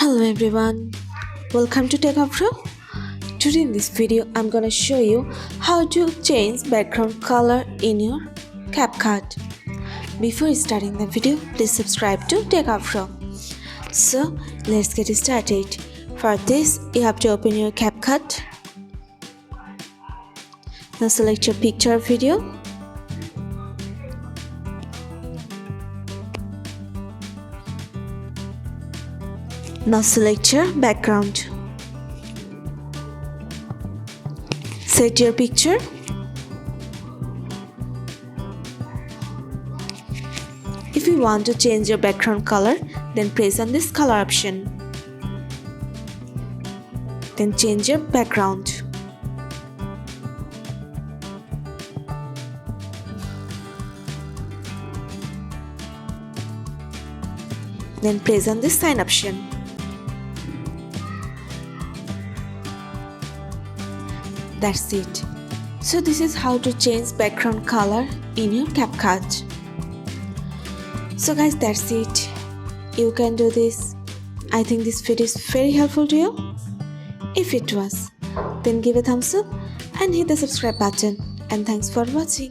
Hello everyone, welcome to Techavro. Today in this video I'm gonna show you how to change background color in your CapCut. Before starting the video, please subscribe to Techavro. So let's get started. For this, you have to open your CapCut. Now select your picture or video. Now select your background. Set your picture. If you want to change your background color, then press on this color option. Then change your background. Then press on this sign option. That's it. So this is how to change background color in your CapCut. So guys, that's it. You can do this. I think this video is very helpful to you. If it was, then give a thumbs up and hit the subscribe button. And thanks for watching.